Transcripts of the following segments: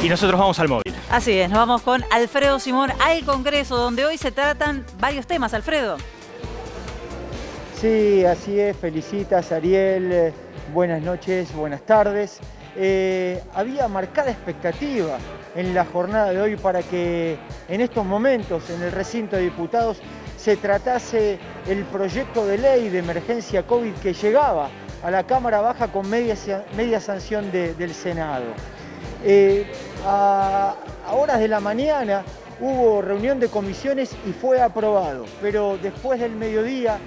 Y nosotros vamos al móvil. Así es, nos vamos con Alfredo Simón al Congreso, donde hoy se tratan varios temas. Alfredo. Sí, así es. Felicitas, Ariel. Buenas noches, buenas tardes. Había marcada expectativa en la jornada de hoy para que en estos momentos en el recinto de diputados se tratase el proyecto de ley de emergencia COVID que llegaba a la Cámara Baja con media sanción del Senado. A horas de la mañana hubo reunión de comisiones y fue aprobado, pero después del mediodía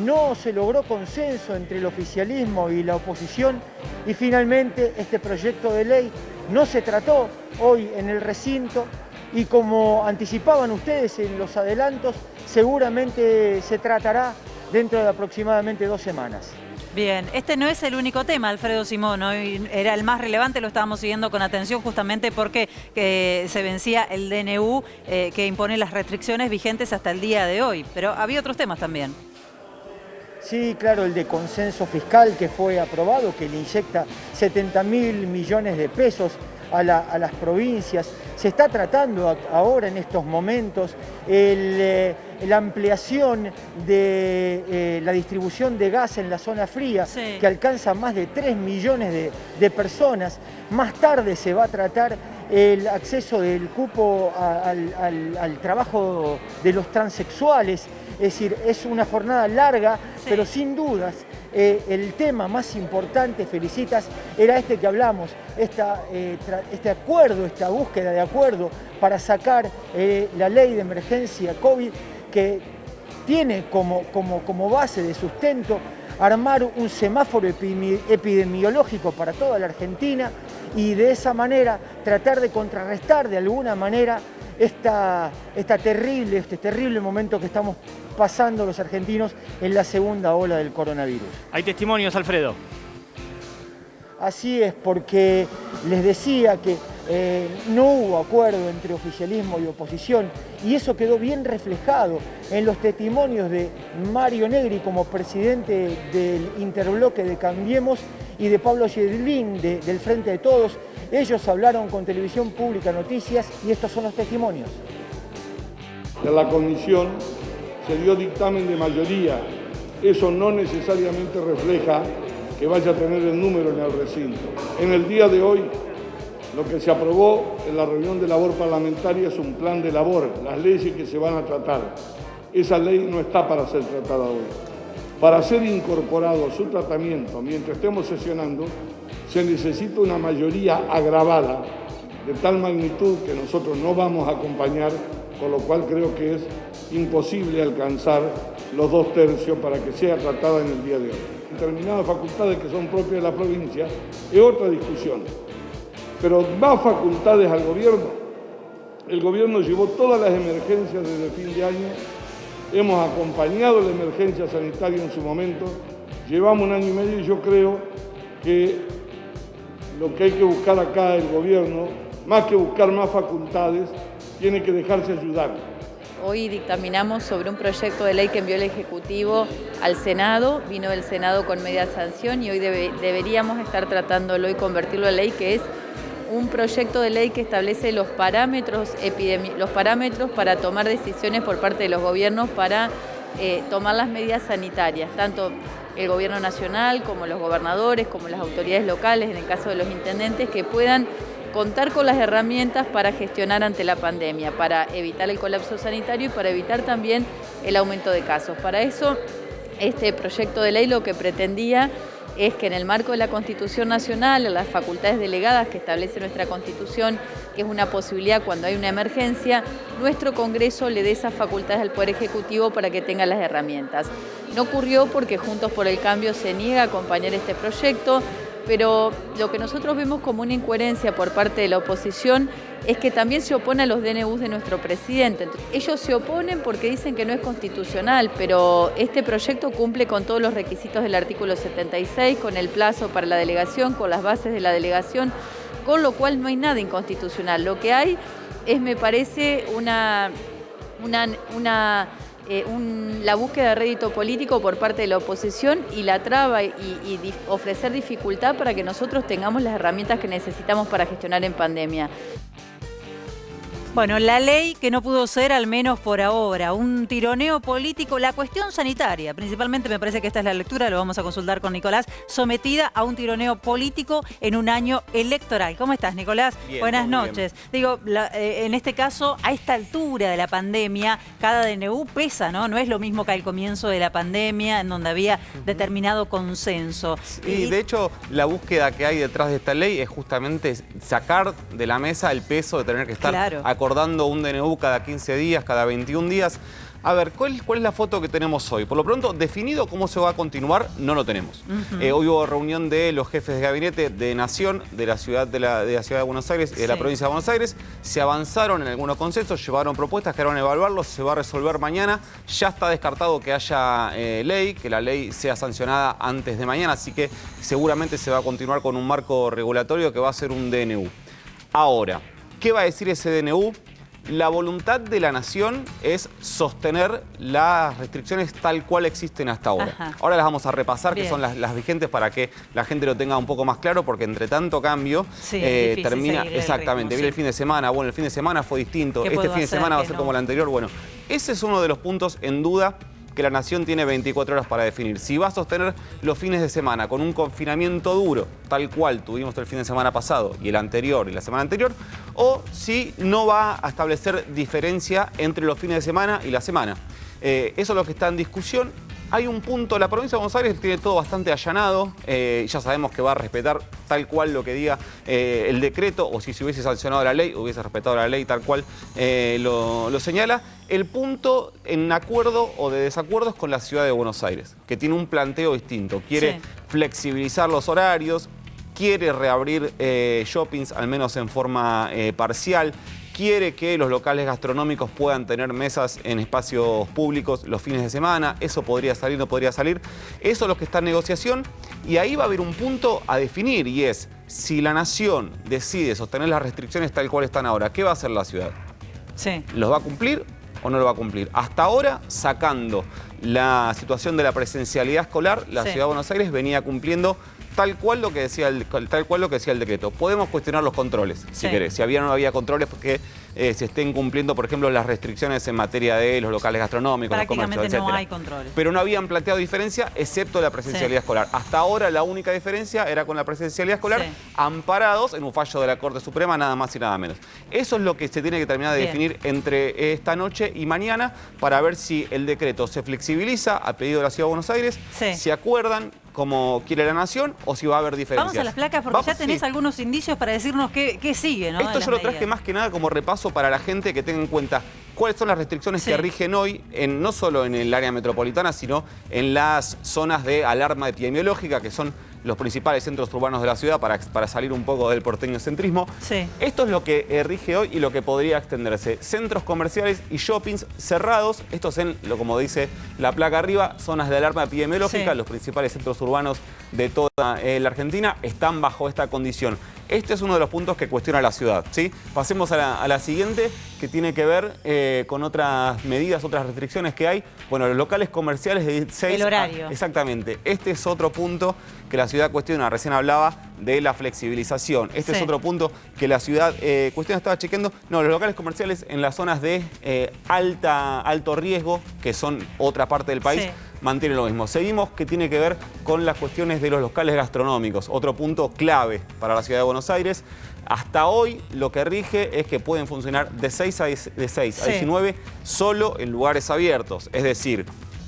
no se logró consenso entre el oficialismo y la oposición y finalmente este proyecto de ley no se trató hoy en el recinto y como anticipaban ustedes en los adelantos, seguramente se tratará dentro de aproximadamente 2 semanas. Bien, este no es el único tema, Alfredo Simón, hoy era el más relevante, lo estábamos siguiendo con atención justamente porque se vencía el DNU que impone las restricciones vigentes hasta el día de hoy, pero había otros temas también. Sí, claro, el de consenso fiscal que fue aprobado, que le inyecta 70.000 millones de pesos a las provincias. Se está tratando ahora en estos momentos la ampliación de la distribución de gas en la zona fría, sí, que alcanza más de 3 millones de personas. Más tarde se va a tratar el acceso del cupo al trabajo de los transexuales. Es decir, es una jornada larga, sí, pero sin dudas el tema más importante, Felicitas, era este que hablamos, este acuerdo, esta búsqueda de acuerdo para sacar la ley de emergencia COVID que tiene como base de sustento armar un semáforo epidemiológico para toda la Argentina y de esa manera tratar de contrarrestar de alguna manera este terrible momento que estamos pasando los argentinos en la segunda ola del coronavirus. Hay testimonios, Alfredo. Así es, porque les decía que no hubo acuerdo entre oficialismo y oposición y eso quedó bien reflejado en los testimonios de Mario Negri como presidente del interbloque de Cambiemos y de Pablo Yedlin del Frente de Todos. Ellos hablaron con Televisión Pública Noticias y estos son los testimonios. En la comisión se dio dictamen de mayoría. Eso no necesariamente refleja que vaya a tener el número en el recinto. En el día de hoy, lo que se aprobó en la reunión de labor parlamentaria es un plan de labor, las leyes que se van a tratar. Esa ley no está para ser tratada hoy. Para ser incorporado a su tratamiento mientras estemos sesionando, se necesita una mayoría agravada de tal magnitud que nosotros no vamos a acompañar, con lo cual creo que es imposible alcanzar los 2/3 para que sea tratada en el día de hoy. Determinadas facultades que son propias de la provincia es otra discusión, pero más facultades al gobierno. El gobierno llevó todas las emergencias desde fin de año, hemos acompañado la emergencia sanitaria en su momento, llevamos 1 año y medio y yo creo que lo que hay que buscar acá el gobierno, más que buscar más facultades, tiene que dejarse ayudar. Hoy dictaminamos sobre un proyecto de ley que envió el Ejecutivo al Senado, vino del Senado con media sanción y hoy deberíamos estar tratándolo y convertirlo en ley, que es un proyecto de ley que establece los parámetros para tomar decisiones por parte de los gobiernos para tomar las medidas sanitarias, tanto el gobierno nacional como los gobernadores, como las autoridades locales, en el caso de los intendentes, que puedan contar con las herramientas para gestionar ante la pandemia, para evitar el colapso sanitario y para evitar también el aumento de casos. Para eso, este proyecto de ley lo que pretendía es que en el marco de la Constitución Nacional, en las facultades delegadas que establece nuestra Constitución, que es una posibilidad cuando hay una emergencia, nuestro Congreso le dé esas facultades al Poder Ejecutivo para que tenga las herramientas. No ocurrió porque Juntos por el Cambio se niega a acompañar este proyecto, pero lo que nosotros vemos como una incoherencia por parte de la oposición es que también se opone a los DNUs de nuestro presidente. Entonces, ellos se oponen porque dicen que no es constitucional, pero este proyecto cumple con todos los requisitos del artículo 76, con el plazo para la delegación, con las bases de la delegación, con lo cual no hay nada inconstitucional. Lo que hay es, me parece, una la búsqueda de rédito político por parte de la oposición y la traba y ofrecer dificultad para que nosotros tengamos las herramientas que necesitamos para gestionar en pandemia. Bueno, la ley que no pudo ser, al menos por ahora, un tironeo político, la cuestión sanitaria, principalmente me parece que esta es la lectura, lo vamos a consultar con Nicolás, sometida a un tironeo político en un año electoral. ¿Cómo estás, Nicolás? Bien, buenas noches. Bien. Digo, en este caso, a esta altura de la pandemia, cada DNU pesa, ¿no? No es lo mismo que al comienzo de la pandemia, en donde había determinado consenso. Y de hecho, la búsqueda que hay detrás de esta ley es justamente sacar de la mesa el peso de tener que estar acordando un DNU cada 15 días, cada 21 días. A ver, ¿cuál es la foto que tenemos hoy? Por lo pronto, definido cómo se va a continuar, no lo tenemos. Hoy hubo reunión de los jefes de gabinete de Nación, de la ciudad de Buenos Aires y de la provincia de Buenos Aires. Se avanzaron en algunos consensos, llevaron propuestas, quedaron a evaluarlos, se va a resolver mañana. Ya está descartado que haya ley, que la ley sea sancionada antes de mañana, así que seguramente se va a continuar con un marco regulatorio que va a ser un DNU. Ahora, ¿qué va a decir ese DNU? La voluntad de la Nación es sostener las restricciones tal cual existen hasta ahora. Ahora las vamos a repasar, que son las vigentes, para que la gente lo tenga un poco más claro, porque entre tanto cambio termina... Exactamente, viene el fin de semana, bueno, el fin de semana fue distinto, este fin de semana va a ser como el anterior. Bueno, ese es uno de los puntos en duda que la Nación tiene 24 horas para definir. Si va a sostener los fines de semana con un confinamiento duro, tal cual tuvimos el fin de semana pasado y el anterior y la semana anterior, o si no va a establecer diferencia entre los fines de semana y la semana. Eso es lo que está en discusión. Hay un punto, la provincia de Buenos Aires tiene todo bastante allanado, ya sabemos que va a respetar tal cual lo que diga el decreto, o si se hubiese sancionado la ley, hubiese respetado la ley tal cual lo señala. El punto en acuerdo o de desacuerdo es con la ciudad de Buenos Aires, que tiene un planteo distinto. Quiere flexibilizar los horarios, quiere reabrir shoppings, al menos en forma parcial. Quiere que los locales gastronómicos puedan tener mesas en espacios públicos los fines de semana. Eso podría salir, no podría salir. Eso es lo que está en negociación. Y ahí va a haber un punto a definir, y es si la Nación decide sostener las restricciones tal cual están ahora, ¿qué va a hacer la ciudad? ¿Los va a cumplir o no lo va a cumplir? Hasta ahora, sacando la situación de la presencialidad escolar, la ciudad de Buenos Aires venía cumpliendo tal cual lo que decía el decreto. Podemos cuestionar los controles, si querés. Si había o no había controles porque se estén cumpliendo, por ejemplo, las restricciones en materia de los locales gastronómicos, los comercios, etc. No hay controles. Pero no habían planteado diferencia, excepto la presencialidad escolar. Hasta ahora la única diferencia era con la presencialidad escolar, amparados en un fallo de la Corte Suprema, nada más y nada menos. Eso es lo que se tiene que terminar de definir entre esta noche y mañana, para ver si el decreto se flexibiliza a pedido de la Ciudad de Buenos Aires, se acuerdan como quiere la Nación, o si va a haber diferencias. Vamos a las placas, porque ya tenés algunos indicios para decirnos qué sigue, ¿no? Esto yo lo traje más que nada como repaso para la gente, que tenga en cuenta cuáles son las restricciones que rigen hoy, no solo en el área metropolitana, sino en las zonas de alarma epidemiológica, que son los principales centros urbanos de la ciudad, para salir un poco del porteño centrismo. Esto es lo que rige hoy y lo que podría extenderse. Centros comerciales y shoppings cerrados, estos como dice la placa arriba, zonas de alarma epidemiológica, los principales centros urbanos de toda la Argentina están bajo esta condición. Este es uno de los puntos que cuestiona la ciudad, ¿sí? Pasemos a la siguiente, que tiene que ver con otras medidas, otras restricciones que hay. Bueno, los locales comerciales de 6... El horario. Exactamente. Este es otro punto que la ciudad cuestiona. Recién hablaba de la flexibilización. Este es otro punto que la ciudad cuestiona. Estaba chequeando. No, los locales comerciales en las zonas de alto riesgo, que son otra parte del país, mantienen lo mismo. Seguimos, que tiene que ver con las cuestiones de los locales gastronómicos. Otro punto clave para la ciudad de Buenos Aires. Hasta hoy lo que rige es que pueden funcionar de 6 a 19 solo en lugares abiertos. Es decir,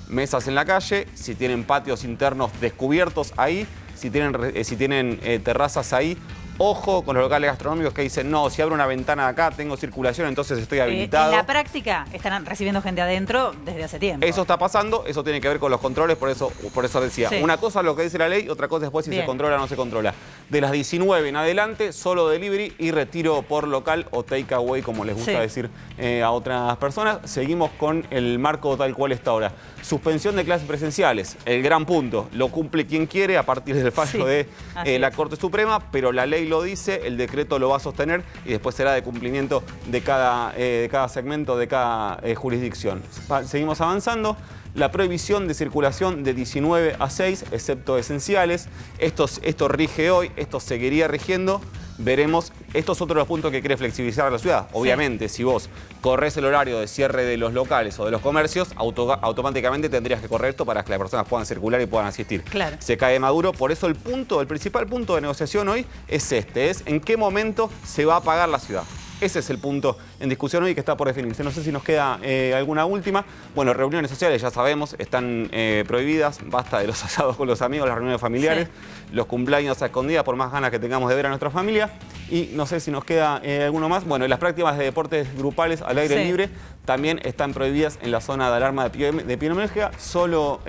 mesas en la calle, si tienen patios internos descubiertos ahí, si tienen terrazas ahí. Ojo con los locales gastronómicos que dicen, no, si abro una ventana de acá, tengo circulación, entonces estoy habilitado. En la práctica están recibiendo gente adentro desde hace tiempo. Eso está pasando, eso tiene que ver con los controles, por eso decía. Una cosa es lo que dice la ley, otra cosa después si se controla o no se controla. De las 19 en adelante, solo delivery y retiro por local o take away, como les gusta decir a otras personas. Seguimos con el marco tal cual está ahora. Suspensión de clases presenciales, el gran punto. Lo cumple quien quiere a partir del fallo de la Corte Suprema, pero la ley lo dice, el decreto lo va a sostener y después será de cumplimiento de cada segmento, de cada jurisdicción. Seguimos avanzando. La prohibición de circulación de 19 a 6, excepto esenciales. Esto rige hoy, esto seguiría rigiendo. Veremos, esto es otro de los puntos que quiere flexibilizar la ciudad. Obviamente, si vos corres el horario de cierre de los locales o de los comercios, automáticamente tendrías que correr esto para que las personas puedan circular y puedan asistir. Claro. Se cae Maduro, por eso el principal punto de negociación hoy es en qué momento se va a apagar la ciudad. Ese es el punto en discusión hoy que está por definirse. No sé si nos queda alguna última. Bueno, reuniones sociales, ya sabemos, están prohibidas. Basta de los asados con los amigos, las reuniones familiares, los cumpleaños a escondidas, por más ganas que tengamos de ver a nuestra familia. Y no sé si nos queda alguno más. Bueno, las prácticas de deportes grupales al aire libre también están prohibidas en la zona de alarma de epidemiología. Solo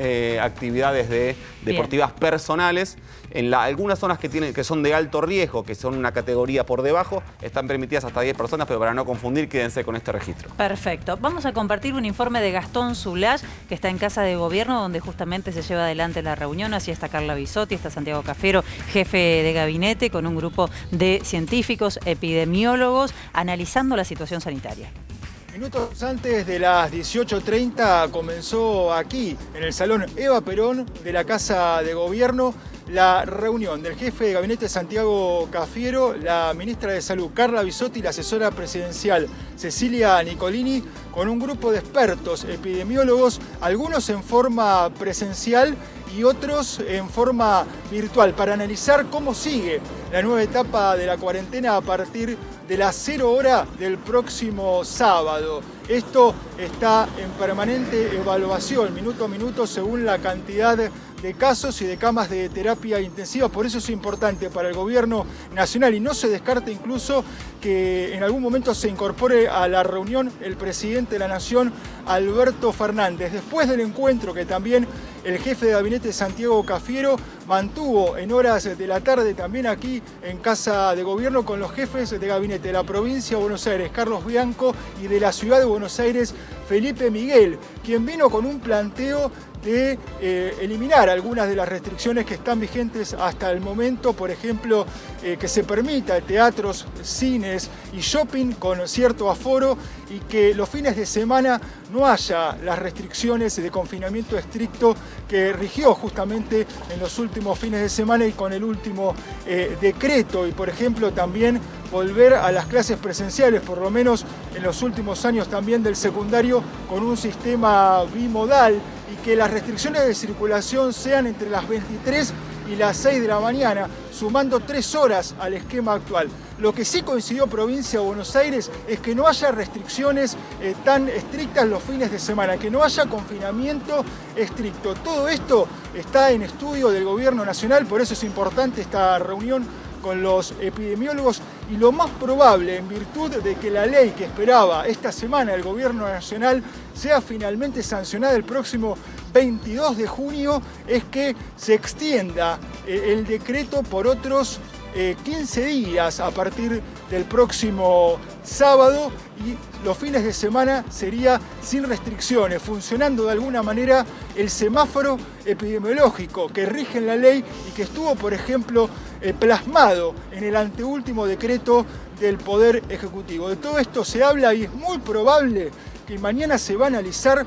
actividades deportivas personales. En algunas zonas que son de alto riesgo, que son una categoría por debajo, están permitidas hasta 10 personas, pero para no confundir, quédense con este registro. Perfecto. Vamos a compartir un informe de Gastón Zulach, que está en Casa de Gobierno, donde justamente se lleva adelante la reunión. Así está Carla Bisotti, está Santiago Cafiero, jefe de gabinete, con un grupo de científicos, epidemiólogos, analizando la situación sanitaria. Minutos antes de las 18:30 comenzó aquí, en el Salón Eva Perón de la Casa de Gobierno, la reunión del jefe de gabinete Santiago Cafiero, la ministra de Salud Carla Bisotti y la asesora presidencial Cecilia Nicolini, con un grupo de expertos epidemiólogos, algunos en forma presencial y otros en forma virtual, para analizar cómo sigue la nueva etapa de la cuarentena a partir de las 0 hora del próximo sábado. Esto está en permanente evaluación, minuto a minuto, según la cantidad de casos y de camas de terapia intensiva. Por eso es importante para el gobierno nacional, y no se descarta incluso que en algún momento se incorpore a la reunión el presidente de la Nación, Alberto Fernández, después del encuentro que también el jefe de gabinete Santiago Cafiero mantuvo en horas de la tarde también aquí en Casa de Gobierno con los jefes de gabinete de la provincia de Buenos Aires, Carlos Bianco, y de la ciudad de Buenos Aires, Felipe Miguel, quien vino con un planteo de eliminar algunas de las restricciones que están vigentes hasta el momento, por ejemplo, que se permita teatros, cines y shopping con cierto aforo, y que los fines de semana no haya las restricciones de confinamiento estricto que rigió justamente en los últimos fines de semana y con el último decreto, y por ejemplo también volver a las clases presenciales, por lo menos en los últimos años también del secundario, con un sistema bimodal, y que las restricciones de circulación sean entre las 23 y las 6 de la mañana, sumando 3 horas al esquema actual. Lo que sí coincidió Provincia de Buenos Aires es que no haya restricciones tan estrictas los fines de semana, que no haya confinamiento estricto. Todo esto está en estudio del Gobierno Nacional, por eso es importante esta reunión con los epidemiólogos, y lo más probable, en virtud de que la ley que esperaba esta semana el Gobierno Nacional sea finalmente sancionada el próximo 22 de junio, es que se extienda el decreto por otros 15 días a partir del próximo sábado, y los fines de semana sería sin restricciones, funcionando de alguna manera el semáforo epidemiológico que rige en la ley y que estuvo, por ejemplo, plasmado en el anteúltimo decreto del Poder Ejecutivo. De todo esto se habla, y es muy probable que mañana se va a analizar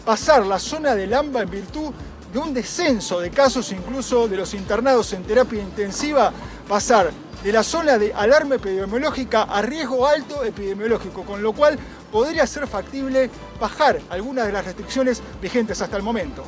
pasar la zona del AMBA, en virtud de un descenso de casos, incluso de los internados en terapia intensiva, pasar de la zona de alarma epidemiológica a riesgo alto epidemiológico, con lo cual podría ser factible bajar algunas de las restricciones vigentes hasta el momento.